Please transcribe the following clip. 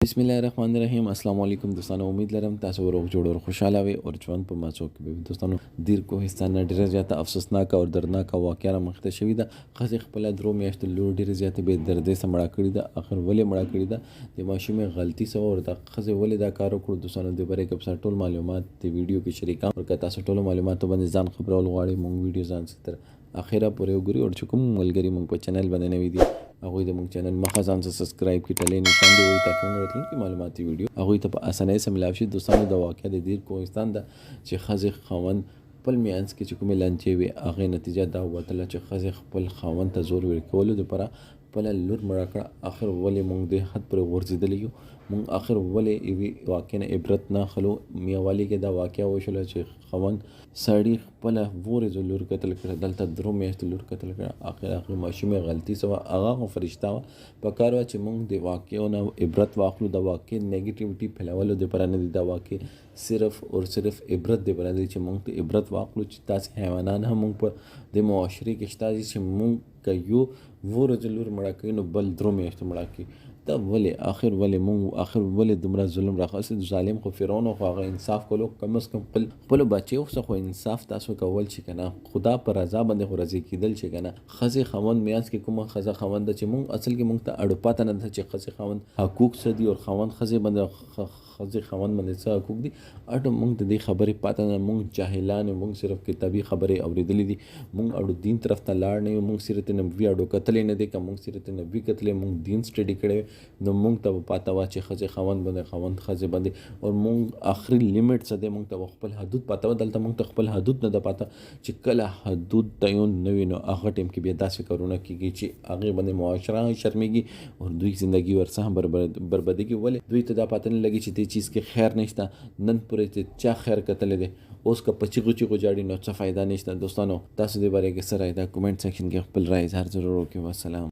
बिस्मिल्लाहिर्रहमानिर्रहीम अस्सलाम वालेकुम दोस्तانو उम्मीद लरم تاسو روغ جوړ او خوشاله وي او ژوند په ماسو کې به دوستانو دیر کوهستان ډیره زیاته افسوسناک او دردناک واقعه را مخته شوې ده خزې خپل درو میاشتو لور ډیره زیاته به دردې سمړه کړې ده اخر ولې مړه کړې ده د ماشومې غلطي سو او د خزې ولې دا کار وکړو دوستانو د بره کې ټول معلومات د ویډیو کې شریکام ورکړه تاسو ټول معلومات باندې ځان خبرول غواړئ مونږ ویډیو ځان ستر اخیره پورې وګورئ او چې کوم ملګری مونږ په چینل باندې نوی دي هغوی د مونږ چینل مخه ځان سره سبسکرایب کړئ ټلې نشان دی وایي تاکي موږ راتلونکي معلوماتي ویډیو هغوی ته په اسانۍ سره ملاو شي دوستانو د واقعه د دیر کوهستان ده چې ښځې خاوند خپل میانځ کې چې کومې لانجې وي هغې نتیجه دا ووتله چې ښځې خپل خاوند ته زور ورکولو دپاره خپله لور مړه کړه اخر ولې موږ دې حد پورې غورځېدلی یو موږ اخر ولې یوې واقعې نه عبرت نه اخلو میاوالي کې دا واقعه وشوله چې خاوند سړي خپله ورې زه لور قتل کړه دلته درو میاشتو لور قتل کړه اخر ماشومې غلطي سوه هغه خو فرشته وه په کار وه چې موږ د واقعو نه عبرت واخلو د واقع نیګیټیوټي پھیلولو دپاره نه دي دا واقع صرف اور صرف عبرت دپاره دی چې موږ ته عبرت واخلو چې تاسې حیوانان هم موږ په د معاشرې کې شته دي چې موږ که یو ورځ لور مړه کوي نو بل درو میاشتو مړه کوي دا ولې آخر ولې دومره ظلم راخاصه ظالم خو فرعون خو هغه انصاف کولو کم از کم خپل بچیو څخه خو انصاف تاسو کول چې کنه خدا پر رضا باندې خو راضي کیدل چې کنه خزه خوند میاس کې کومه خزه خوند چې مونږ اصل کې مونږ ته اړ پاتې نه چې خزه خوند حقوق څه دي او خوند خزه باندې خزه خوند باندې څه حقوق دي اټو مونږ ته دې خبرې پاتې نه مونږ جاهلان مونږ صرف کتابي خبرې اوریدلې دي مونږ اړو دین طرف ته لاړ نه مونږ سیرت نبوي اړو کتلې نه دي که مونږ سیرت نبوي کتلې مونږ دین سټډي کړي نو مونږ ته پاته وا چې خزه خوند باندې خزه باندې او مونږ اخري لیمټ څه دی مونږ ته خپل حدود پاته و دلته مونږ ته خپل حدود نه د پاته چې کله حدود تعین نوي نو هغه ټیم کې بیا داسې کارونه کیږي چې هغه باندې معاشره شرمېږي او دوی ژوندۍ ورڅخه بربادي ولې دوی ته دا پاته نه لګي چې دې چیز کې خیر نشته نن پورې چې چا خیر کتل دي اوس که پچی غوچی غوجاړي نو څه فائدہ نشته دوستانو تاسو دې باره کې سره دا کمنټ سیکشن کې خپل رائے اظهار ضرور وکړئ والسلام